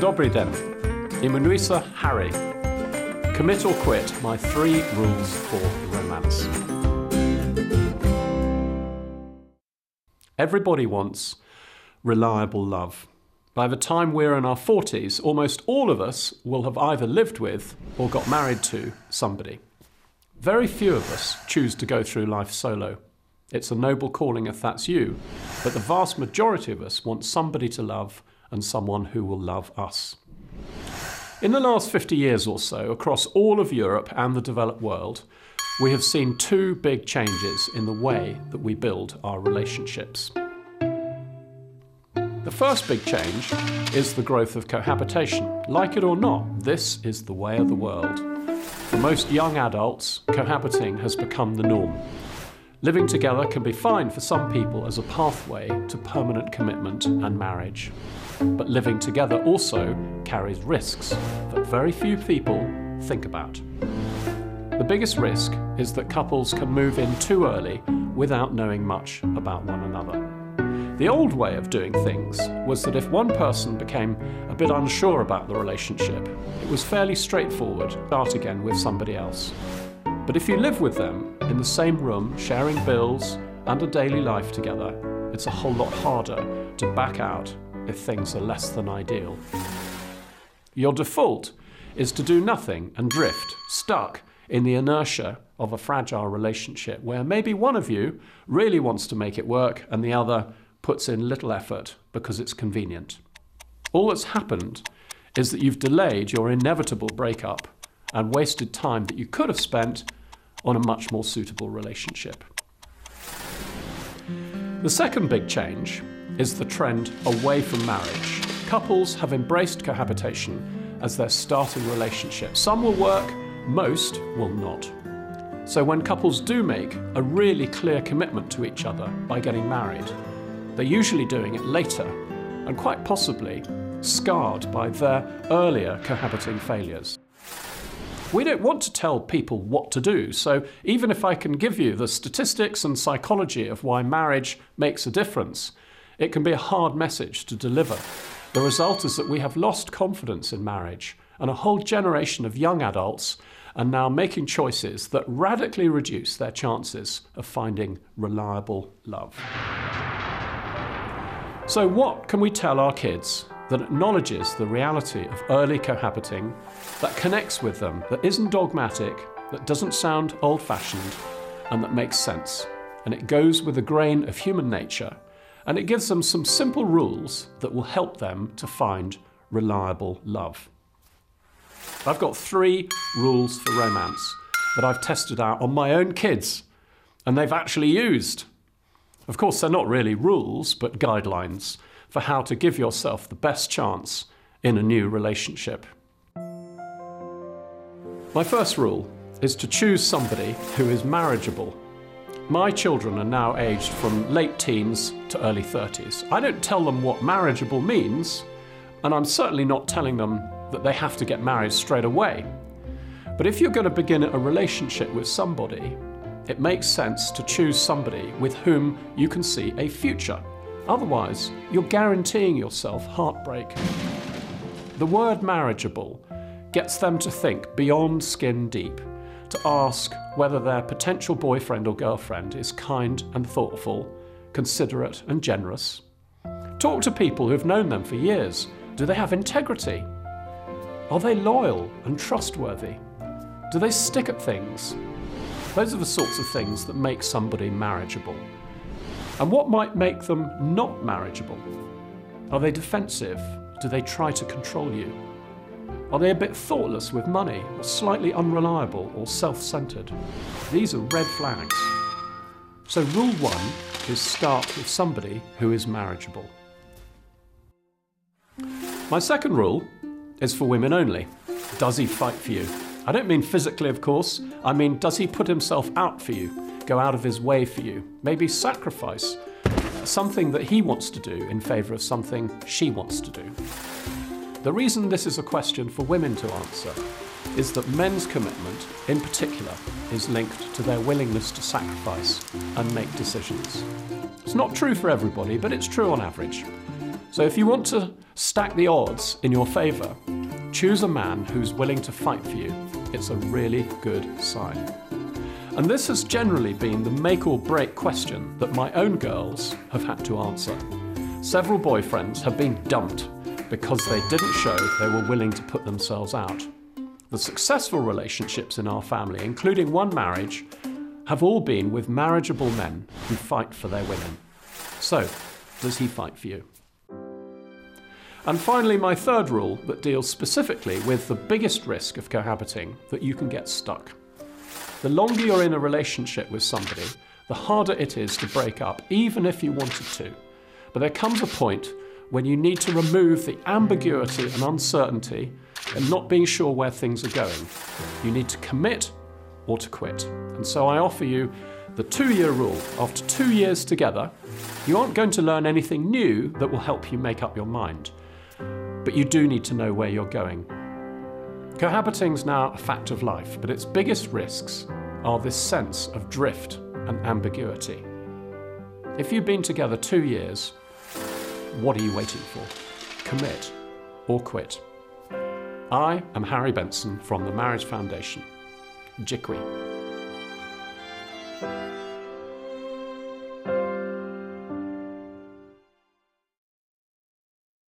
Dobry den. Immanuisa Harry. Commit or quit, my 3 rules for romance. Everybody wants reliable love. By the time we're in our 40s, almost all of us will have either lived with or got married to somebody. Very few of us choose to go through life solo. It's a noble calling if that's you, but the vast majority of us want somebody to love and someone who will love us. In the last 50 years or so, across all of Europe and the developed world, we have seen 2 big changes in the way that we build our relationships. The first big change is the growth of cohabitation. Like it or not, this is the way of the world. For most young adults, cohabiting has become the norm. Living together can be fine for some people as a pathway to permanent commitment and marriage. But living together also carries risks that very few people think about. The biggest risk is that couples can move in too early without knowing much about one another. The old way of doing things was that if one person became a bit unsure about the relationship, it was fairly straightforward to start again with somebody else. But if you live with them in the same room, sharing bills and a daily life together, it's a whole lot harder to back out if things are less than ideal. Your default is to do nothing and drift, stuck in the inertia of a fragile relationship where maybe one of you really wants to make it work and the other puts in little effort because it's convenient. All that's happened is that you've delayed your inevitable breakup and wasted time that you could have spent on a much more suitable relationship. The second big change is the trend away from marriage. Couples have embraced cohabitation as their starting relationship. Some will work, most will not. So when couples do make a really clear commitment to each other by getting married, they're usually doing it later and quite possibly scarred by their earlier cohabiting failures. We don't want to tell people what to do, so even if I can give you the statistics and psychology of why marriage makes a difference, it can be a hard message to deliver. The result is that we have lost confidence in marriage, and a whole generation of young adults are now making choices that radically reduce their chances of finding reliable love. So what can we tell our kids that acknowledges the reality of early cohabiting, that connects with them, that isn't dogmatic, that doesn't sound old-fashioned, and that makes sense? And it goes with the grain of human nature, and it gives them some simple rules that will help them to find reliable love. I've got 3 rules for romance that I've tested out on my own kids, and they've actually used. Of course, they're not really rules, but guidelines for how to give yourself the best chance in a new relationship. My first rule is to choose somebody who is marriageable. My children are now aged from late teens to early 30s. I don't tell them what marriageable means, and I'm certainly not telling them that they have to get married straight away. But if you're going to begin a relationship with somebody, it makes sense to choose somebody with whom you can see a future. Otherwise, you're guaranteeing yourself heartbreak. The word marriageable gets them to think beyond skin deep, to ask whether their potential boyfriend or girlfriend is kind and thoughtful, considerate and generous. Talk to people who've known them for years. Do they have integrity? Are they loyal and trustworthy? Do they stick at things? Those are the sorts of things that make somebody marriageable. And what might make them not marriageable? Are they defensive? Do they try to control you? Are they a bit thoughtless with money, or slightly unreliable or self-centered? These are red flags. So rule 1 is start with somebody who is marriageable. My second rule is for women only. Does he fight for you? I don't mean physically, of course. I mean, does he put himself out for you, go out of his way for you, maybe sacrifice something that he wants to do in favour of something she wants to do? The reason this is a question for women to answer is that men's commitment, in particular, is linked to their willingness to sacrifice and make decisions. It's not true for everybody, but it's true on average. So if you want to Stack the odds in your favour. Choose a man who's willing to fight for you. It's a really good sign. And this has generally been the make or break question that my own girls have had to answer. Several boyfriends have been dumped because they didn't show they were willing to put themselves out. The successful relationships in our family, including one marriage, have all been with marriageable men who fight for their women. So, does he fight for you? And finally, my third rule that deals specifically with the biggest risk of cohabiting, that you can get stuck. The longer you're in a relationship with somebody, the harder it is to break up, even if you wanted to. But there comes a point when you need to remove the ambiguity and uncertainty and not being sure where things are going. You need to commit or to quit. And so I offer you the 2-year rule. After 2 years together, you aren't going to learn anything new that will help you make up your mind. But you do need to know where you're going. Cohabiting's now a fact of life, but its biggest risks are this sense of drift and ambiguity. If you've been together 2 years, what are you waiting for? Commit or quit. I am Harry Benson from the Marriage Foundation. Dziękuję.